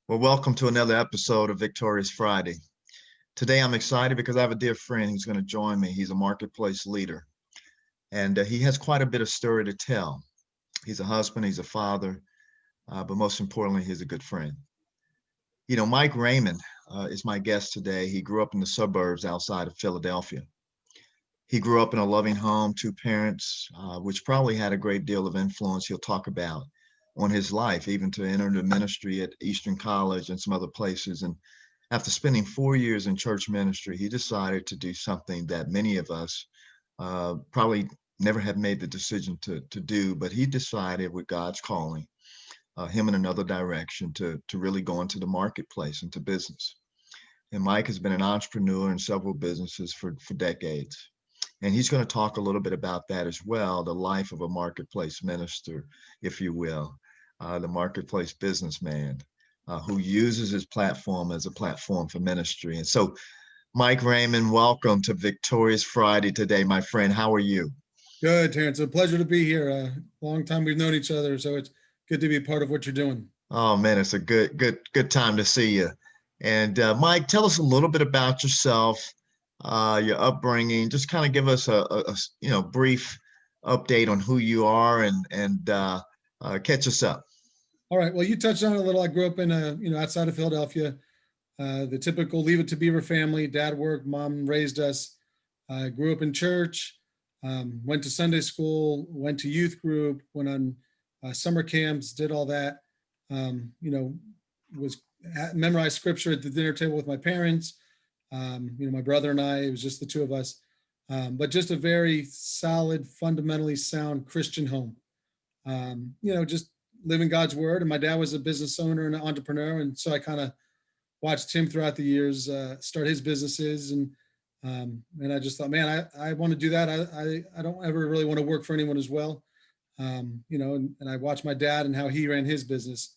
Well, welcome to another episode of Victorious Friday. Today, I'm excited because I have a dear friend who's going to join me. He's a marketplace leader, and he has quite a bit of story to tell. He's a husband, he's a father, but most importantly, he's a good friend. Mike Raymond is my guest today. He grew up in the suburbs outside of Philadelphia. He grew up in a loving home, two parents, which probably had a great deal of influence he'll talk about on his life, even to enter the ministry at Eastern College and some other places. And after spending 4 years in church ministry, he decided to do something that many of us probably never have made the decision to do, but he decided with God's calling him in another direction to really go into the marketplace, into business. And Mike has been an entrepreneur in several businesses for decades. And he's going to talk a little bit about that as well, the life of a marketplace minister, if you will, the marketplace businessman who uses his platform as a platform for ministry. And so, Mike Raymond, welcome to Victorious Friday today, my friend. How are you? Good, Terence. A pleasure to be here. A long time we've known each other, so it's good to be a part of what you're doing. Oh man, it's a good time to see you. And Mike, tell us a little bit about yourself, your upbringing. Just kind of give us a brief update on who you are and catch us up. All right. Well, you touched on it a little. I grew up in outside of Philadelphia, the typical Leave It to Beaver family. Dad worked, mom raised us. I grew up in church, went to Sunday school, went to youth group, went on summer camps, did all that. Was memorized scripture at the dinner table with my parents. My brother and I, it was just the two of us, but just a very solid, fundamentally sound Christian home. Just living God's word. And my dad was a business owner and an entrepreneur. And so I kind of watched him throughout the years start his businesses. And I just thought, man, I want to do that. I don't ever really want to work for anyone as well. And I watched my dad and how he ran his business.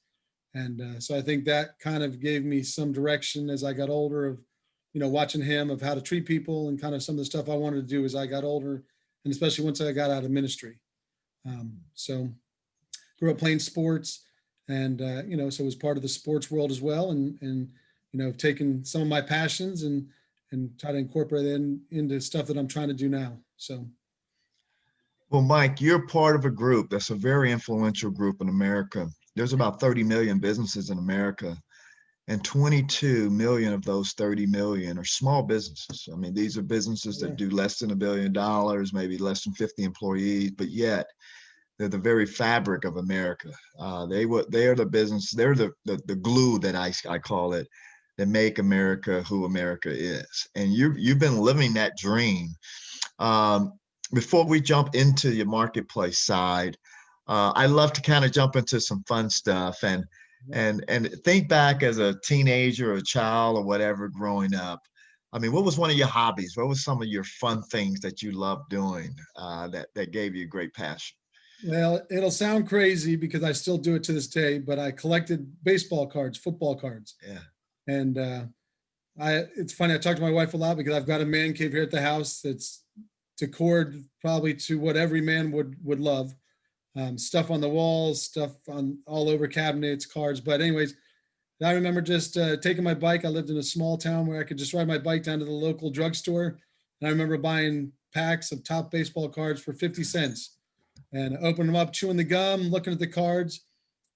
And so I think that kind of gave me some direction as I got older of, watching him of how to treat people and kind of some of the stuff I wanted to do as I got older, and especially once I got out of ministry. So grew up playing sports and, so was part of the sports world as well. And have taken some of my passions and try to incorporate it into stuff that I'm trying to do now. So. Well, Mike, you're part of a group that's a very influential group in America. There's about 30 million businesses in America, and 22 million of those 30 million are small businesses. I mean, these are businesses that do less than $1 billion, maybe less than 50 employees, but yet they're the very fabric of America. They are the business. They're the glue that I call it, that make America who America is. And you've been living that dream. Before we jump into your marketplace side, I love to kind of jump into some fun stuff and think back as a teenager or a child or whatever growing up. I mean, what was one of your hobbies? What was some of your fun things that you loved doing that gave you great passion? Well, it'll sound crazy because I still do it to this day, but I collected baseball cards, football cards. Yeah. And it's funny, I talk to my wife a lot because I've got a man cave here at the house that's decorated probably to what every man would love. Stuff on the walls, stuff on all over cabinets, cards. But anyways, I remember just taking my bike. I lived in a small town where I could just ride my bike down to the local drugstore. And I remember buying packs of top baseball cards for 50 cents and opening them up, chewing the gum, looking at the cards.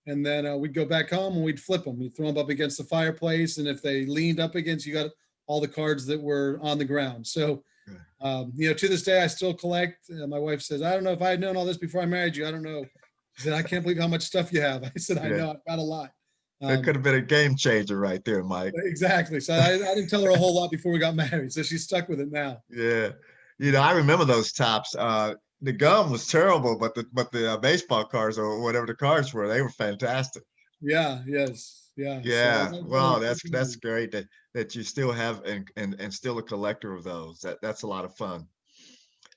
And then we'd go back home and we'd flip them. We'd throw them up against the fireplace. And if they leaned up against, you got all the cards that were on the ground. So, to this day, I still collect. My wife says, I don't know if I had known all this before I married you. I don't know. She said, I can't believe how much stuff you have. I said, I know, I've got a lot. That could have been a game changer right there, Mike. Exactly. So I didn't tell her a whole lot before we got married. So she's stuck with it now. Yeah. I remember those tops. The gum was terrible, but the baseball cards or whatever the cards were, they were fantastic. Yeah. Yes. Yeah. Yeah. So wow. That's great that you still have and still a collector of those. That's a lot of fun.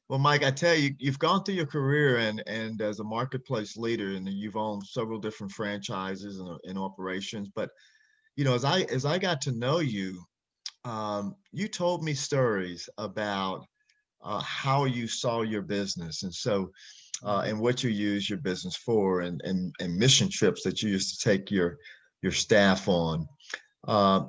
Well, Mike, I tell you, you've gone through your career and as a marketplace leader, and you've owned several different franchises and operations. But as I got to know you, you told me stories about how you saw your business, and what you use your business for, and mission trips that you used to take your your staff on.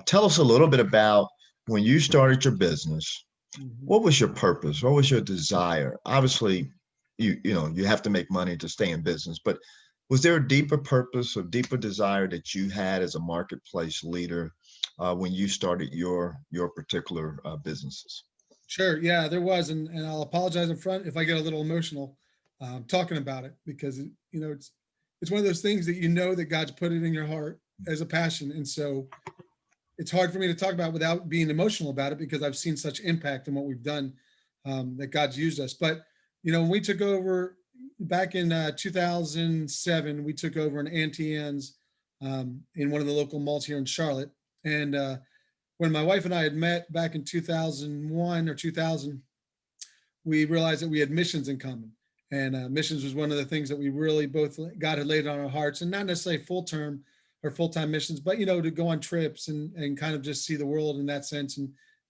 Tell us a little bit about when you started your business. Mhm. What was your purpose? What was your desire? Obviously, you have to make money to stay in business, but was there a deeper purpose or deeper desire that you had as a marketplace leader when you started your particular businesses? Sure. Yeah, there was, and I'll apologize up front if I get a little emotional talking about it because it's one of those things that that God's put it in your heart as a passion, and so it's hard for me to talk about without being emotional about it because I've seen such impact in what we've done, that God's used us. But when we took over back in 2007, we took over an Auntie Anne's in one of the local malls here in Charlotte, and when my wife and I had met back in 2001 or 2000, we realized that we had missions in common. And missions was one of the things that we really both, God had laid on our hearts, and not necessarily full term or full-time missions, but to go on trips and kind of just see the world in that sense,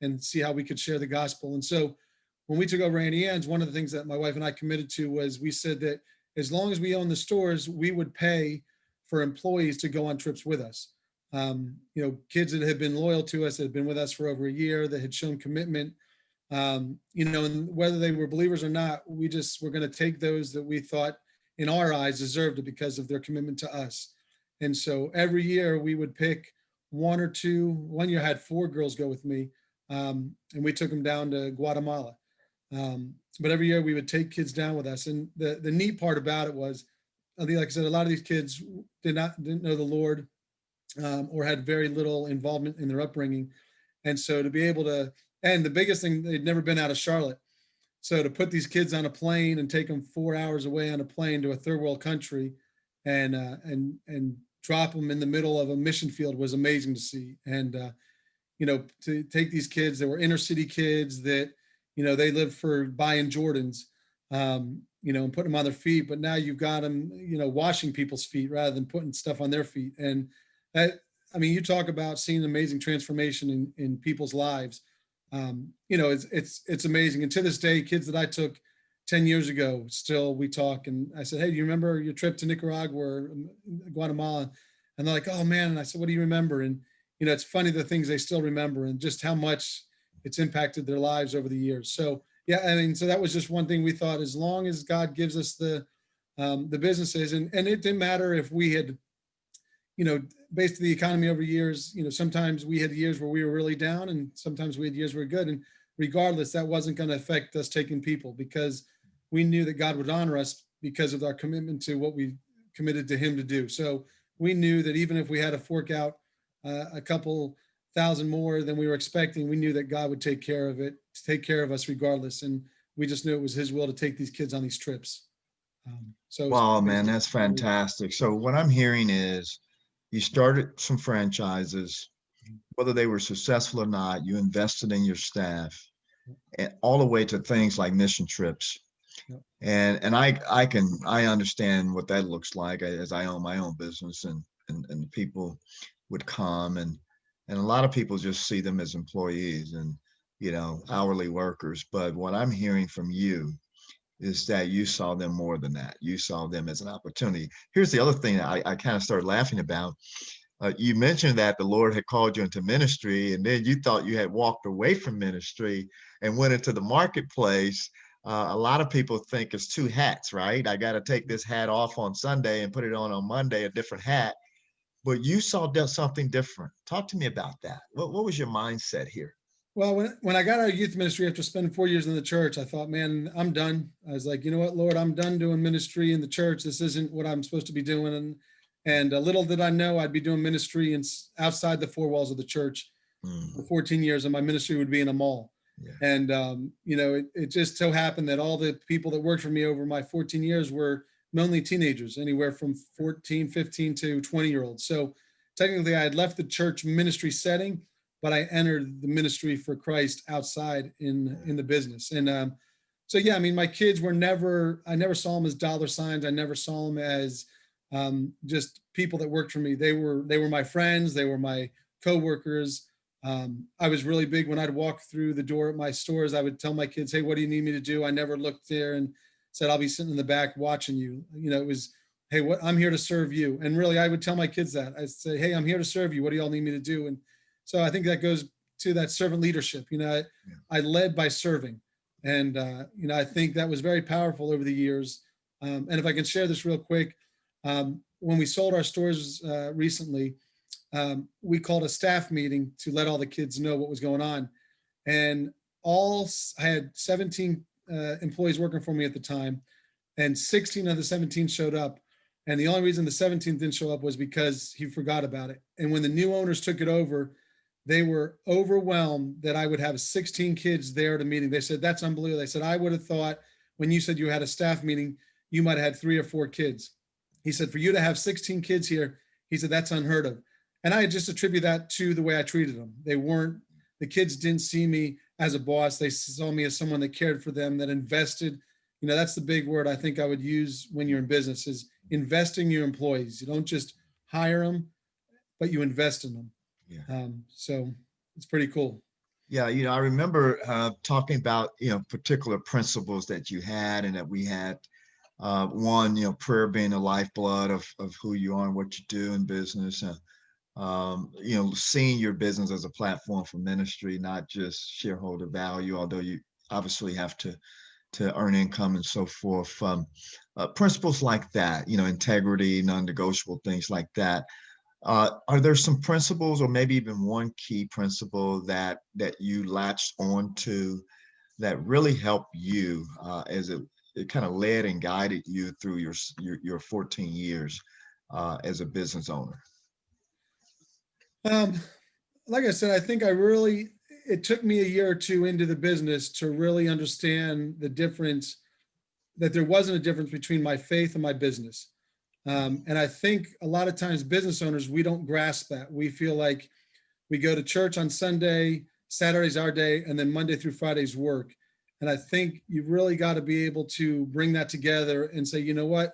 and see how we could share the gospel. And so when we took over Auntie Anne's, one of the things that my wife and I committed to was we said that as long as we own the stores, we would pay for employees to go on trips with us. Kids that had been loyal to us, that had been with us for over a year, that had shown commitment, and whether they were believers or not, we just were going to take those that we thought in our eyes deserved it because of their commitment to us. And so every year we would pick one or two. One year I had 4 girls go with me, and we took them down to Guatemala. But every year we would take kids down with us. And the neat part about it was, like I said, a lot of these kids didn't know the Lord, or had very little involvement in their upbringing. And so to be able to, and the biggest thing, they'd never been out of Charlotte. So to put these kids on a plane and take them 4 hours away on a plane to a third world country, and drop them in the middle of a mission field was amazing to see. And to take these kids that were inner city kids that they lived for buying Jordans, and putting them on their feet, but now you've got them washing people's feet rather than putting stuff on their feet. And that, you talk about seeing amazing transformation in people's lives. It's amazing. And to this day, kids that I took 10 years ago, still we talk, and I said, hey, do you remember your trip to Nicaragua or Guatemala? And they're like, oh man. And I said, what do you remember? And it's funny the things they still remember and just how much it's impacted their lives over the years. So yeah, so that was just one thing we thought, as long as God gives us the businesses, and it didn't matter if we had, based on the economy over years, sometimes we had years where we were really down and sometimes we had years where we were good. And regardless, that wasn't going to affect us taking people, because we knew that God would honor us because of our commitment to what we committed to him to do. So we knew that even if we had to fork out a couple thousand more than we were expecting, we knew that God would take care of it, to take care of us regardless. And we just knew it was his will to take these kids on these trips. So it's Wow, man, basically, that's fantastic. So what I'm hearing is you started some franchises, whether they were successful or not, you invested in your staff, and all the way to things like mission trips. Yep. And I understand what that looks like, as I own my own business, and people would come, and a lot of people just see them as employees and hourly workers. But what I'm hearing from you is that you saw them more than that. You saw them as an opportunity. Here's the other thing that I kind of started laughing about. You mentioned that the Lord had called you into ministry, and then you thought you had walked away from ministry and went into the marketplace. A lot of people think it's 2 hats, right? I got to take this hat off on Sunday and put it on Monday, a different hat. But you saw something different. Talk to me about that. What was your mindset here? well, when I got out of youth ministry after spending 4 years in the church, I thought, man, I'm done. I was like, you know what, Lord, I'm done doing ministry in the church. This isn't what I'm supposed to be doing. And little did I know I'd be doing ministry outside the 4 walls of the church for 14 years, and my ministry would be in a mall. Yeah. And it just so happened that all the people that worked for me over my 14 years were mainly teenagers, anywhere from 14, 15 to 20-year-olds. So technically I had left the church ministry setting, but I entered the ministry for Christ outside in the business. And so, yeah, my kids I never saw them as dollar signs. I never saw them as just people that worked for me. They were my friends. They were my coworkers. I was really big when I'd walk through the door at my stores. I would tell my kids, hey, what do you need me to do? I never looked there and said, I'll be sitting in the back watching you. It was hey, what I'm here to serve you. And really, I would tell my kids that. I'd say, hey, I'm here to serve you. What do y'all need me to do? And so I think that goes to that servant leadership. I led by serving. And, I think that was very powerful over the years. And if I can share this real quick, when we sold our stores recently, we called a staff meeting to let all the kids know what was going on. And I had 17 employees working for me at the time, and 16 of the 17 showed up. And the only reason the 17th didn't show up was because he forgot about it. And when the new owners took it over, they were overwhelmed that I would have 16 kids there at a meeting. They said, that's unbelievable. They said, I would have thought when you said you had a staff meeting, you might have had 3 or 4 kids. He said, for you to have 16 kids here, he said, that's unheard of. And I just attribute that to the way I treated them. The kids didn't see me as a boss. They saw me as someone that cared for them, that invested. That's the big word I think I would use when you're in business, is investing in your employees. You don't just hire them, but you invest in them. Yeah. So it's pretty cool. Yeah, I remember talking about, particular principles that you had and that we had. One, prayer being the lifeblood of who you are and what you do in business. Seeing your business as a platform for ministry, not just shareholder value, although you obviously have to earn income and so forth. Principles like that, integrity, non-negotiable things like that. Are there some principles, or maybe even one key principle that you latched onto that really helped you as it kind of led and guided you through your 14 years as a business owner? Like I said, I think it took me a year or two into the business to really understand the difference, that there wasn't a difference between my faith and my business. And I think a lot of times business owners, we don't grasp that. We feel like we go to church on Sunday, Saturday's our day, and then Monday through Friday's work. And I think you've really got to be able to bring that together and say, you know what,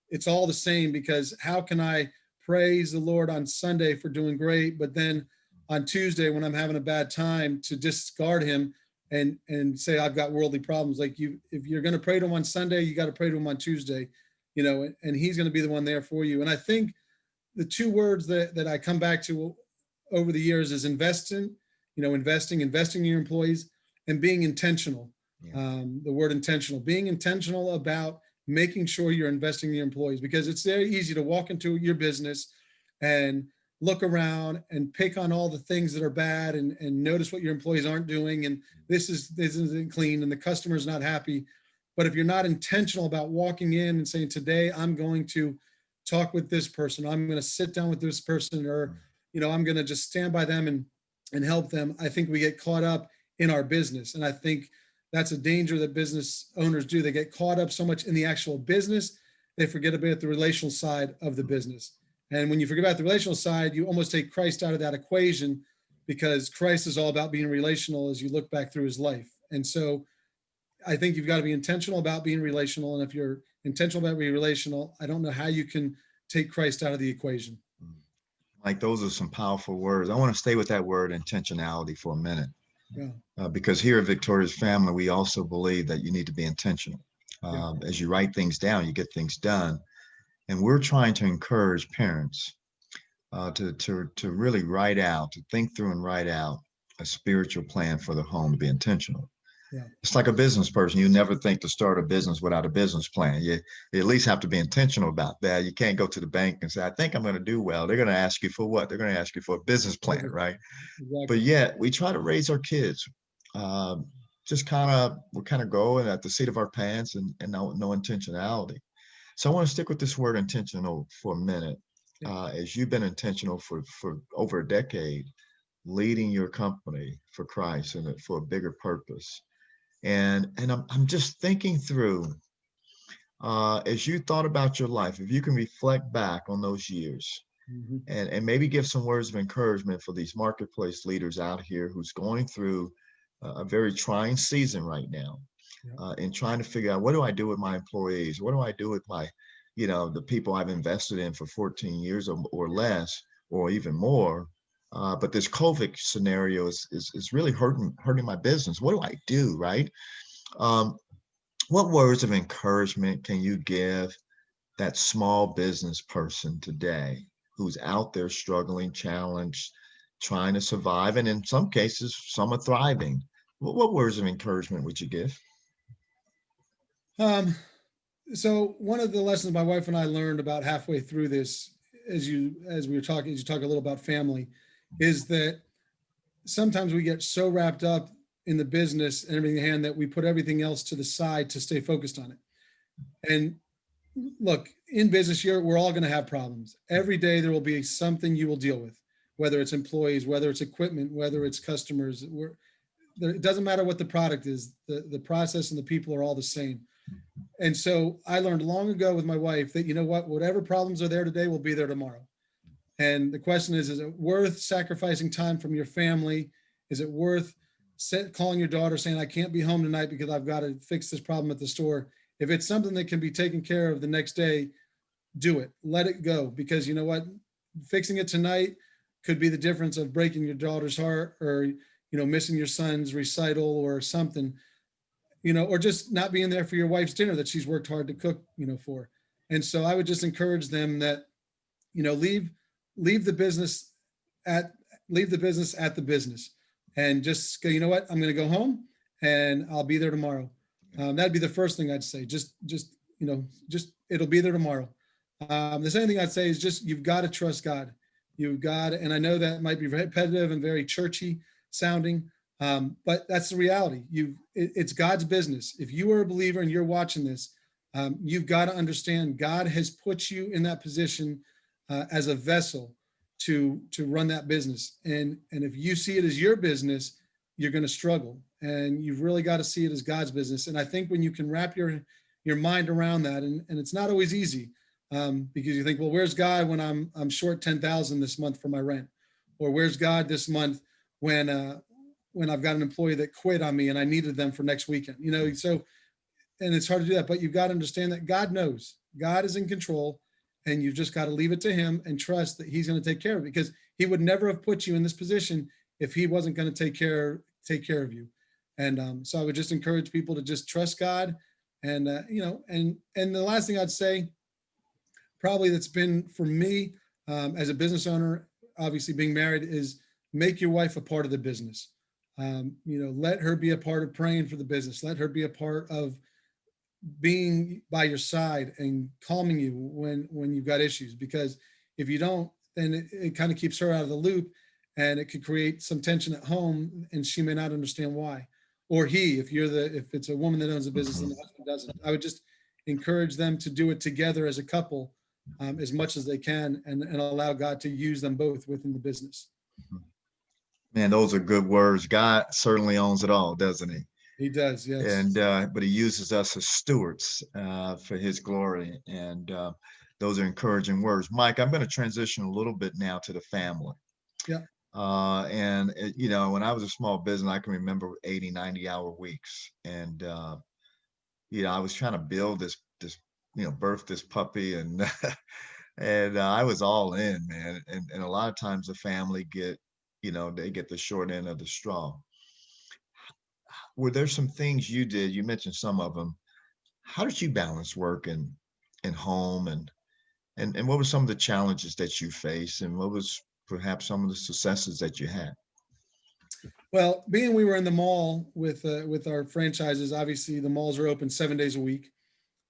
it's all the same, because how can I praise the Lord on Sunday for doing great, but then on Tuesday when I'm having a bad time, to discard him and say I've got worldly problems? Like, if you're going to pray to him on Sunday, you got to pray to him on Tuesday, and he's going to be the one there for you. And I think the 2 words that I come back to over the years is investing in your employees, and being intentional. Yeah. The word intentional, being intentional about making sure you're investing in your employees, because it's very easy to walk into your business and look around and pick on all the things that are bad, and notice what your employees aren't doing. And this isn't clean, and the customer's not happy. But if you're not intentional about walking in and saying, today I'm going to talk with this person, I'm going to sit down with this person, or, I'm going to just stand by them and help them, I think we get caught up in our business. And I think that's a danger that business owners do. They get caught up so much in the actual business, they forget about the relational side of the business. And when you forget about the relational side, you almost take Christ out of that equation, because Christ is all about being relational as you look back through his life. And so I think you've got to be intentional about being relational. And if you're intentional about being relational, I don't know how you can take Christ out of the equation. Like, those are some powerful words. I want to stay with that word intentionality for a minute. Yeah. Because here at Victoria's Family, we also believe that you need to be intentional. As you write things down, you get things done. And we're trying to encourage parents to really write out, to think through and write out a spiritual plan for the home, to be intentional. Yeah. It's like a business person. You never think to start a business without a business plan. You at least have to be intentional about that. You can't go to the bank and say, I think I'm going to do well. They're going to ask you for what? They're going to ask you for a business plan, right? Exactly. But yet we try to raise our kids we're kind of going at the seat of our pants and no intentionality. So I want to stick with this word intentional for a minute. As you've been intentional for over a decade, leading your company for Christ and for a bigger purpose. And I'm just thinking through, as you thought about your life, if you can reflect back on those years, mm-hmm. and maybe give some words of encouragement for these marketplace leaders out here who's going through a very trying season right now, and trying to figure out, what do I do with my employees? What do I do with my, the people I've invested in for 14 years or less, or even more? But this COVID scenario is really hurting my business. What do I do, right? What words of encouragement can you give that small business person today who's out there struggling, challenged, trying to survive, and in some cases, some are thriving? What words of encouragement would you give? Um, so one of the lessons my wife and I learned about halfway through this, as we were talking, as you talk a little about family, is that sometimes we get so wrapped up in the business and everything in hand that we put everything else to the side to stay focused on it. And look, in business, we're all going to have problems. Every day there will be something you will deal with, whether it's employees, whether it's equipment, whether it's customers. It doesn't matter what the product is. The process and the people are all the same. And so I learned long ago with my wife that, you know what, whatever problems are there today will be there tomorrow. And the question is it worth sacrificing time from your family? Is it worth calling your daughter saying, I can't be home tonight because I've got to fix this problem at the store? If it's something that can be taken care of the next day, do it. Let it go. Because you know what? Fixing it tonight could be the difference of breaking your daughter's heart, or, missing your son's recital or something, or just not being there for your wife's dinner that she's worked hard to cook, for. And so I would just encourage them that, leave the business at leave the business at the business, and just go, you know what, I'm going to go home and I'll be there tomorrow. That'd be the first thing I'd say. Just it'll be there tomorrow. The second thing I'd say is just, you've got to trust God. You've got, and I know that might be repetitive and very churchy sounding, but that's the reality. It's God's business. If you are a believer and you're watching this, you've got to understand God has put you in that position as a vessel to run that business. And if you see it as your business, you're going to struggle. And you've really got to see it as God's business. And I think when you can wrap your mind around that, and it's not always easy, because you think, well, where's God when I'm short 10,000 this month for my rent? Or where's God this month when I've got an employee that quit on me and I needed them for next weekend? So, and it's hard to do that, but you've got to understand that God knows. God is in control, and you've just got to leave it to him and trust that he's going to take care of it, because he would never have put you in this position if he wasn't going to take care of you. And so I would just encourage people to just trust God. And and the last thing I'd say, probably that's been for me, as a business owner, obviously being married, is make your wife a part of the business. Let her be a part of praying for the business. Let her be a part of being by your side and calming you when you've got issues, because if you don't, then it kind of keeps her out of the loop, and it could create some tension at home, and she may not understand why. Or if it's a woman that owns a business and the husband doesn't. I would just encourage them to do it together as a couple, as much as they can, and allow God to use them both within the business. Man, those are good words. God certainly owns it all, doesn't he? He does, yes. And but he uses us as stewards for his glory. And those are encouraging words. Mike, I'm going to transition a little bit now to the family. Yeah. When I was a small business, I can remember 80, 90-hour weeks. And I was trying to build this birth this puppy, and and I was all in, man. And a lot of times the family they get the short end of the straw. Were there some things you did? You mentioned some of them. How did you balance work and home, and what were some of the challenges that you faced, and what was perhaps some of the successes that you had? Well, being we were in the mall with our franchises, obviously the malls are open 7 days a week.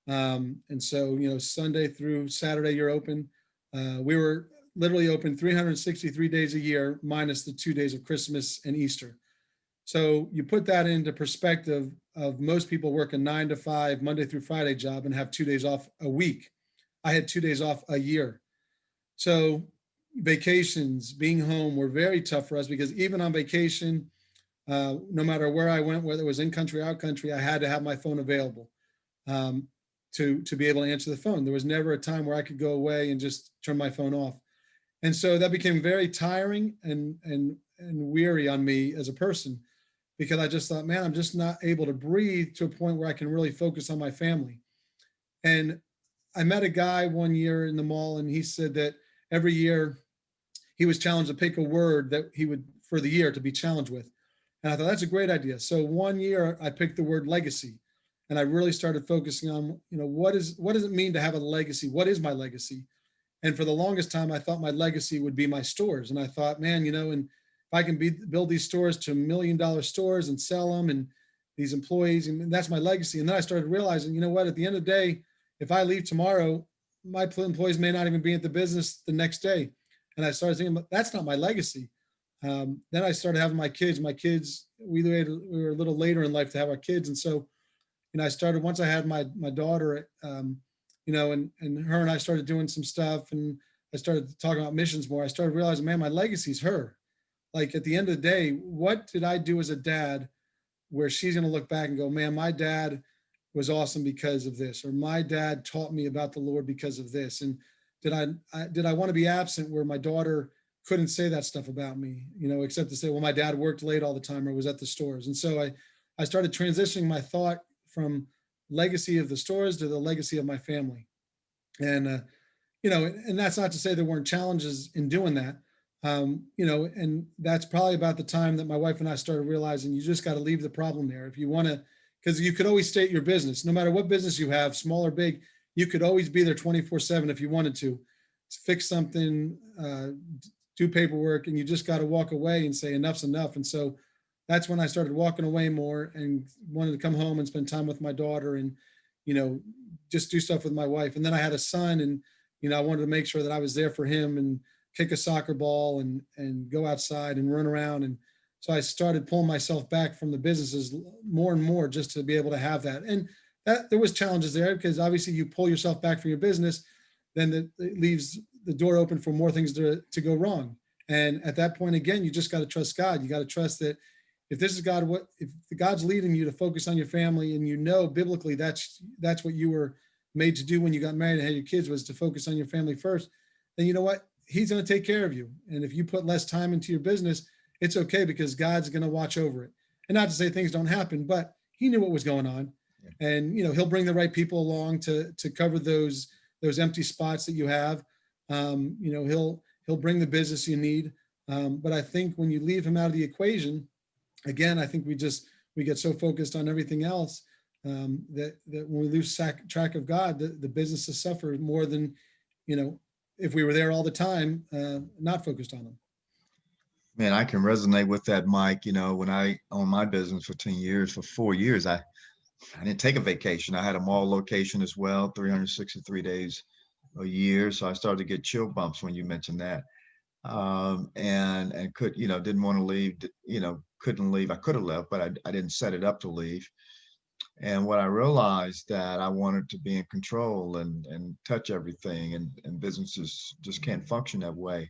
And so, Sunday through Saturday, you're open. We were literally open 363 days a year, minus the 2 days of Christmas and Easter. So you put that into perspective of most people work a 9 to 5, Monday through Friday job and have 2 days off a week. I had 2 days off a year. So vacations, being home were very tough for us, because even on vacation, no matter where I went, whether it was in country or out country, I had to have my phone available. To be able to answer the phone. There was never a time where I could go away and just turn my phone off. And so that became very tiring and weary on me as a person, because I just thought, man, I'm just not able to breathe to a point where I can really focus on my family. And I met a guy one year in the mall, and he said that every year he was challenged to pick a word that he would, for the year, to be challenged with. And I thought, that's a great idea. So one year I picked the word legacy. And I really started focusing on, what does it mean to have a legacy? What is my legacy? And for the longest time, I thought my legacy would be my stores. And I thought, man, and if I can build these stores to $1 million stores and sell them, and these employees, and that's my legacy. And then I started realizing, what, at the end of the day, if I leave tomorrow, my employees may not even be at the business the next day. And I started thinking, that's not my legacy. Then I started having my kids. We were a little later in life to have our kids. And so, I started, once I had my daughter, and her and I started doing some stuff, and I started talking about missions more. I started realizing, man, my legacy is her. Like, at the end of the day, what did I do as a dad where she's going to look back and go, man, my dad was awesome because of this, or my dad taught me about the Lord because of this. And did I want to be absent where my daughter couldn't say that stuff about me, except to say, well, my dad worked late all the time or was at the stores. And so I started transitioning my thought from legacy of the stores to the legacy of my family. And, and that's not to say there weren't challenges in doing that. And that's probably about the time that my wife and I started realizing you just got to leave the problem there. If you want to, because you could always state your business, no matter what business you have, small or big, you could always be there 24/7 if you wanted to fix something, do paperwork, and you just got to walk away and say enough's enough. And so that's when I started walking away more and wanted to come home and spend time with my daughter and, just do stuff with my wife. And then I had a son, and, I wanted to make sure that I was there for him and kick a soccer ball and go outside and run around. And so I started pulling myself back from the businesses more and more just to be able to have that. And that there was challenges there, because obviously you pull yourself back from your business, then it leaves the door open for more things to go wrong. And at that point, again, you just got to trust God. You got to trust that if this is God, if God's leading you to focus on your family, and biblically that's what you were made to do when you got married and had your kids, was to focus on your family first, then you know what? He's going to take care of you. And if you put less time into your business, it's okay, because God's going to watch over it. And not to say things don't happen, but he knew what was going on. And, he'll bring the right people along to cover those empty spots that you have. He'll bring the business you need. But I think when you leave him out of the equation, again, I think we get so focused on everything else that when we lose track of God, the businesses suffer more than, if we were there all the time, not focused on him. Man, I can resonate with that, Mike. When I owned my business for 10 years, for 4 years, I didn't take a vacation. I had a mall location as well, 363 days a year. So I started to get chill bumps when you mentioned that. And didn't want to leave, couldn't leave. I could have left, but I didn't set it up to leave. And what I realized, that I wanted to be in control and touch everything, and businesses just can't function that way.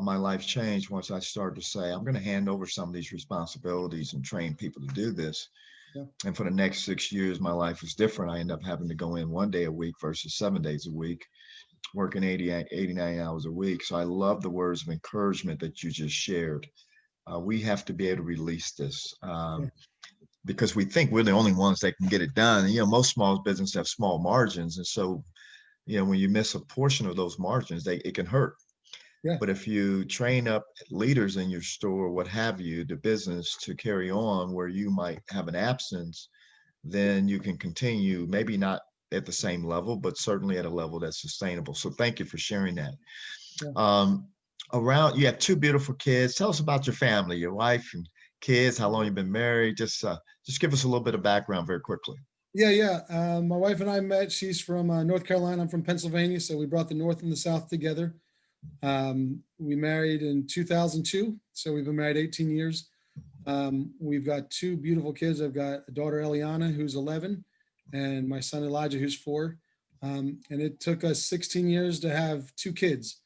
My life changed once I started to say, I'm going to hand over some of these responsibilities and train people to do this. Yeah. And for the next 6 years, my life was different. I ended up having to go in 1 day a week versus 7 days a week, working 89 hours a week. So I love the words of encouragement that you just shared. We have to be able to release this because we think we're the only ones that can get it done. And, most small businesses have small margins. And so, when you miss a portion of those margins, it can hurt. Yeah. But if you train up leaders in your store, what have you, the business to carry on where you might have an absence, then you can continue, maybe not at the same level, but certainly at a level that's sustainable. So thank you for sharing that. Yeah. You have 2 beautiful kids. Tell us about your family, your wife and kids, how long you've been married. Just give us a little bit of background very quickly. Yeah. My wife and I met. She's from North Carolina. I'm from Pennsylvania. So we brought the North and the South together. We married in 2002. So we've been married 18 years. We've got 2 beautiful kids. I've got a daughter, Eliana, who's 11, and my son, Elijah, who's 4. And it took us 16 years to have 2 kids.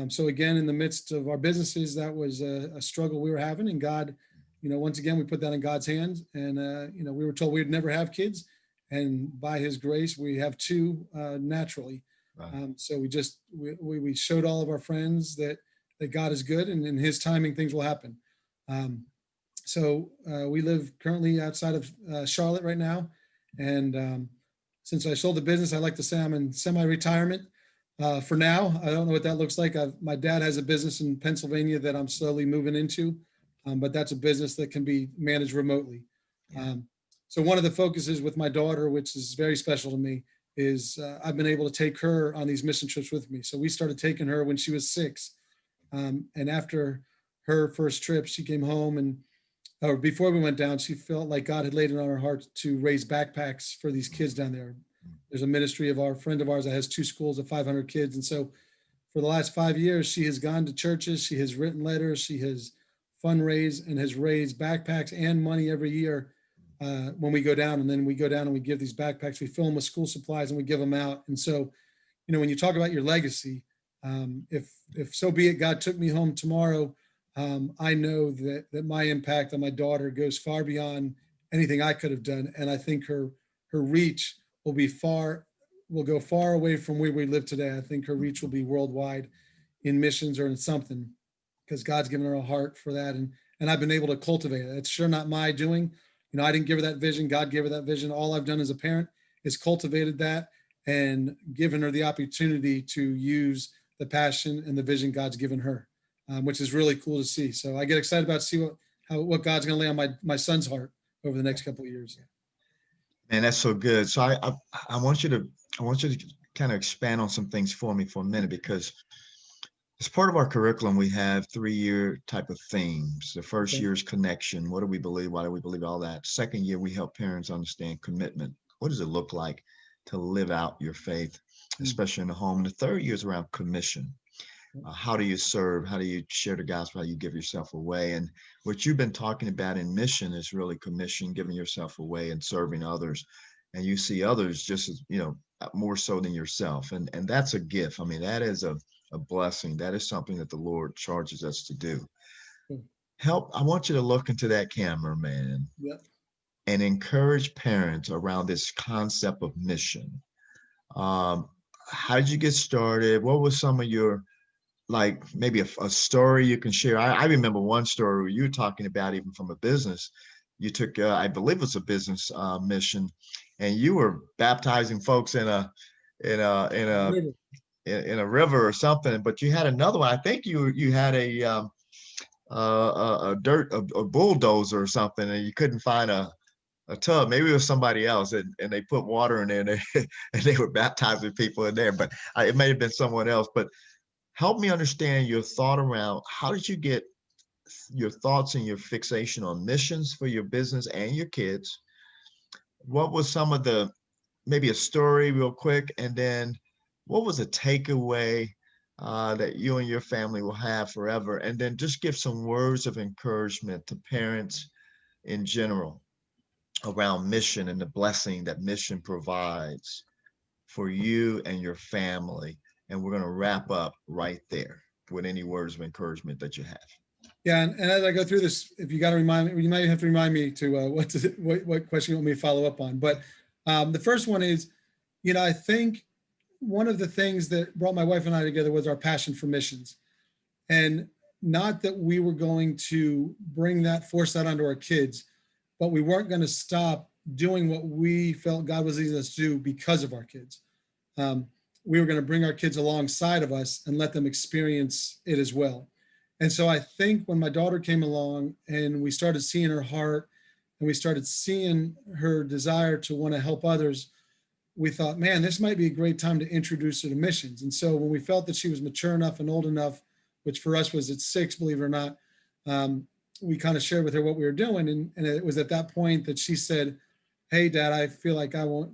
So again, in the midst of our businesses, that was a struggle we were having. And God, once again, we put that in God's hands. And, we were told we'd never have kids. And by his grace, we have 2 naturally. Right. So we showed all of our friends that God is good, and in his timing, things will happen. So we live currently outside of Charlotte right now. And since I sold the business, I like to say I'm in semi-retirement for now. I don't know what that looks like. My dad has a business in Pennsylvania that I'm slowly moving into, but that's a business that can be managed remotely. So one of the focuses with my daughter, which is very special to me, is I've been able to take her on these mission trips with me. So we started taking her when she was 6. And after her first trip, she came home, and or before we went down, she felt like God had laid it on her heart to raise backpacks for these kids down there. There's a ministry of our friend of ours that has 2 schools of 500 kids. And so for the last 5 years, she has gone to churches, she has written letters, she has fundraised and has raised backpacks and money every year when we go down. And then we go down and we give these backpacks, we fill them with school supplies and we give them out. And so, when you talk about your legacy, if so be it, God took me home tomorrow, I know that my impact on my daughter goes far beyond anything I could have done. And I think her reach will go far away from where we live today. I think her reach will be worldwide in missions or in something, because God's given her a heart for that. And I've been able to cultivate it. It's sure not my doing. I didn't give her that vision. God gave her that vision. All I've done as a parent is cultivated that and given her the opportunity to use the passion and the vision God's given her, which is really cool to see. So I get excited about see what God's going to lay on my son's heart over the next couple of years. Man, that's so good. So I want you to kind of expand on some things for me for a minute, because as part of our curriculum, we have 3-year type of themes. The first year is connection. What do we believe? Why do we believe all that? Second year, we help parents understand commitment. What does it look like to live out your faith, especially in the home? And the third year is around commission. How do you serve? How do you share the gospel? How do you give yourself away? And what you've been talking about in mission is really commission, giving yourself away and serving others. And you see others just as, more so than yourself. And that's a gift. I mean, that is a blessing. That is something that the Lord charges us to do. I want you to look into that camera, man, and encourage parents around this concept of mission. How did you get started? What was some of your, like, maybe a story you can share? I remember one story where you were talking about, even from a business, you took, I believe it was a business mission, and you were baptizing folks in a river or something. But you had another one. I think you had a bulldozer or something, and you couldn't find a tub. Maybe it was somebody else, and they put water in there, and they were baptizing people in there. But it may have been someone else. But help me understand your thought around, how did you get your thoughts and your fixation on missions for your business and your kids? What was some of maybe a story real quick, and then what was a takeaway that you and your family will have forever? And then just give some words of encouragement to parents in general around mission and the blessing that mission provides for you and your family. And we're going to wrap up right there with any words of encouragement that you have. Yeah, and as I go through this, if you got to remind me, you might have to remind me to what question you want me to follow up on. But the first one is, I think one of the things that brought my wife and I together was our passion for missions. And not that we were going to force that onto our kids, but we weren't going to stop doing what we felt God was leading us to do because of our kids. We were going to bring our kids alongside of us and let them experience it as well. And so I think when my daughter came along and we started seeing her heart and we started seeing her desire to want to help others, we thought, man, this might be a great time to introduce her to missions. And so when we felt that she was mature enough and old enough, which for us was at 6, believe it or not, we kind of shared with her what we were doing. And it was at that point that she said, hey, Dad, I feel like I want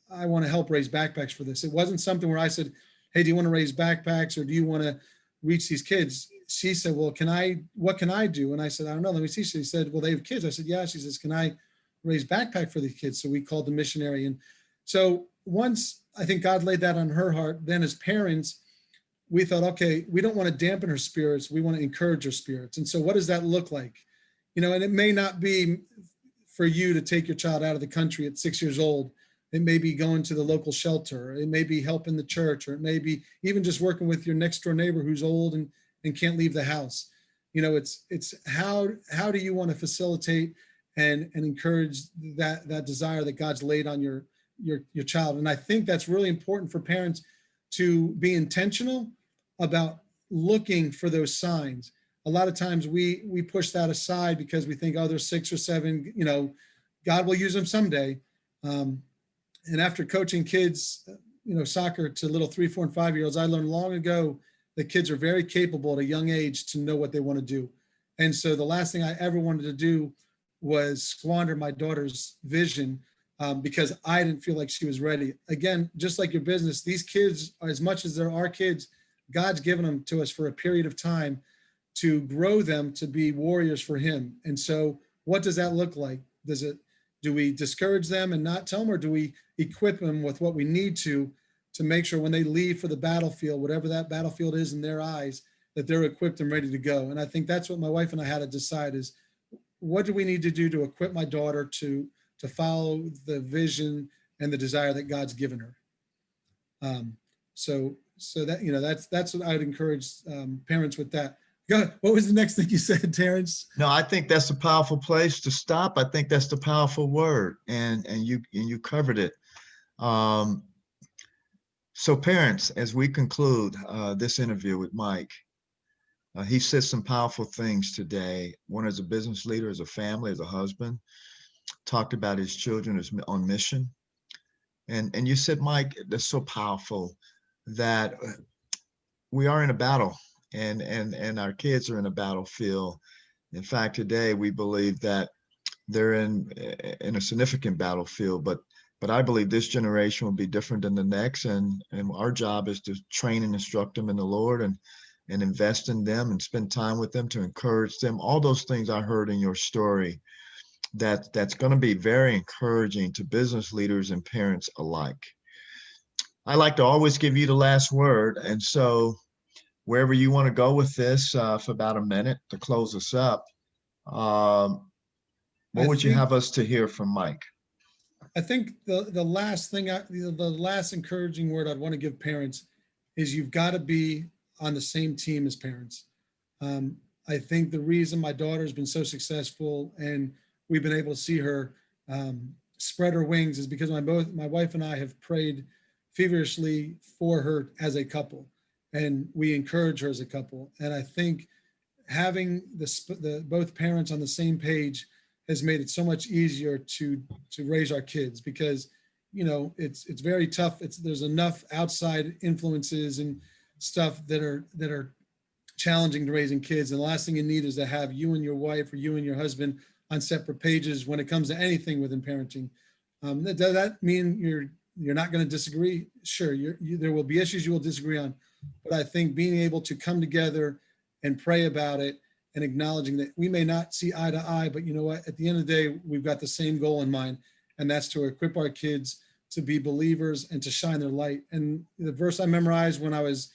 to help raise backpacks for this. It wasn't something where I said, hey, do you want to raise backpacks or do you want to reach these kids? She said, well, what can I do? And I said, I don't know, let me see. She said, well, they have kids. I said, yeah. She says, can I raise backpack for these kids? So we called the missionary. And so once I think God laid that on her heart, then as parents, we thought, okay, we don't want to dampen her spirits. We want to encourage her spirits. And so what does that look like? And it may not be for you to take your child out of the country at 6 years old. It may be going to the local shelter. It may be helping the church, or it may be even just working with your next door neighbor who's old and can't leave the house. It's how do you want to facilitate and encourage that desire that God's laid on your child? And I think that's really important for parents to be intentional about looking for those signs. A lot of times we push that aside because we think, oh, they're 6 or 7, God will use them someday. And after coaching kids, soccer to little 3, 4, and 5-year-olds, I learned long ago that kids are very capable at a young age to know what they want to do. And so the last thing I ever wanted to do was squander my daughter's vision because I didn't feel like she was ready. Again, just like your business, these kids, as much as they're our kids, God's given them to us for a period of time to grow them to be warriors for him. And so what does that look like? Do we discourage them and not tell them, or do we equip them with what we need to make sure when they leave for the battlefield, whatever that battlefield is in their eyes, that they're equipped and ready to go? And I think that's what my wife and I had to decide is, what do we need to do to equip my daughter to follow the vision and the desire that God's given her? So that, that's what I would encourage parents with that. What was the next thing you said, Terence? No, I think that's a powerful place to stop. I think that's the powerful word, and you covered it. So parents, as we conclude this interview with Mike, he said some powerful things today. One, as a business leader, as a family, as a husband, talked about his children as on mission. And you said, Mike, that's so powerful that we are in a battle, and our kids are in a battlefield. In fact, today we believe that they're in a significant battlefield, but I believe this generation will be different than the next, and our job is to train and instruct them in the Lord, and invest in them and spend time with them to encourage them. All those things I heard in your story, that's going to be very encouraging to business leaders and parents alike. I like to always give you the last word, and so wherever you want to go with this for about a minute to close us up, what would you have us to hear from Mike? I think the last thing, the last encouraging word I'd want to give parents is, you've got to be on the same team as parents. I think the reason my daughter's been so successful and we've been able to see her spread her wings is because my wife and I have prayed feverishly for her as a couple, and we encourage her as a couple. And I think having the both parents on the same page has made it so much easier to raise our kids, because it's very tough. There's enough outside influences and stuff that are challenging to raising kids, and the last thing you need is to have you and your wife or you and your husband on separate pages when it comes to anything within parenting. Does that mean you're not going to disagree? Sure, there will be issues you will disagree on, but I think being able to come together and pray about it and acknowledging that we may not see eye to eye, but you know what, at the end of the day, we've got the same goal in mind, and that's to equip our kids to be believers and to shine their light. And the verse I memorized when I was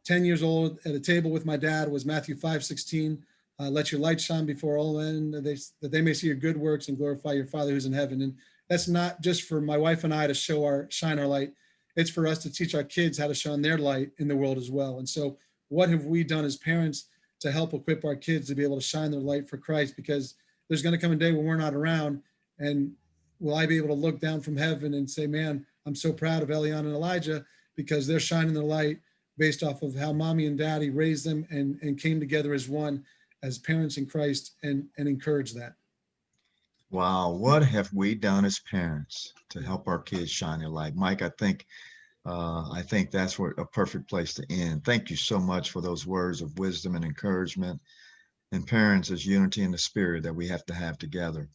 10 years old at a table with my dad was Matthew 5:16. Let your light shine before all men, that they may see your good works and glorify your Father who's in heaven. And that's not just for my wife and I to shine our light. It's for us to teach our kids how to shine their light in the world as well. And so what have we done as parents to help equip our kids to be able to shine their light for Christ? Because there's going to come a day when we're not around, and will I be able to look down from heaven and say, man, I'm so proud of Eliana and Elijah because they're shining their light based off of how mommy and daddy raised them and came together as one, as parents in Christ, and encourage that. Wow, what have we done as parents to help our kids shine their light? Mike, I think that's a perfect place to end. Thank you so much for those words of wisdom and encouragement. And parents, as unity in the spirit that we have to have together.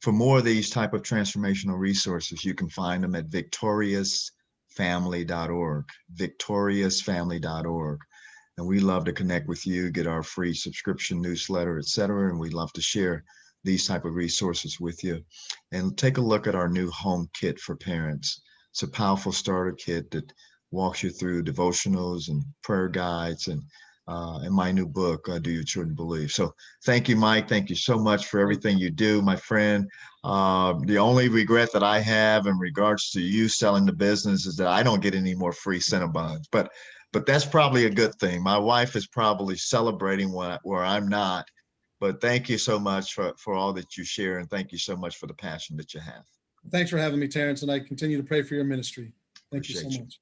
For more of these type of transformational resources, you can find them at victoriousfamily.org, victoriousfamily.org. And we love to connect with you, get our free subscription newsletter, etc. And we love to share these type of resources with you. And take a look at our new home kit for parents. It's a powerful starter kit that walks you through devotionals and prayer guides and my new book, Do Your Children Believe? So thank you, Mike. Thank you so much for everything you do, my friend. The only regret that I have in regards to you selling the business is that I don't get any more free Cinnabons, but that's probably a good thing. My wife is probably celebrating where I'm not, but thank you so much for all that you share, and thank you so much for the passion that you have. Thanks for having me, Terence, and I continue to pray for your ministry. Thank you so much.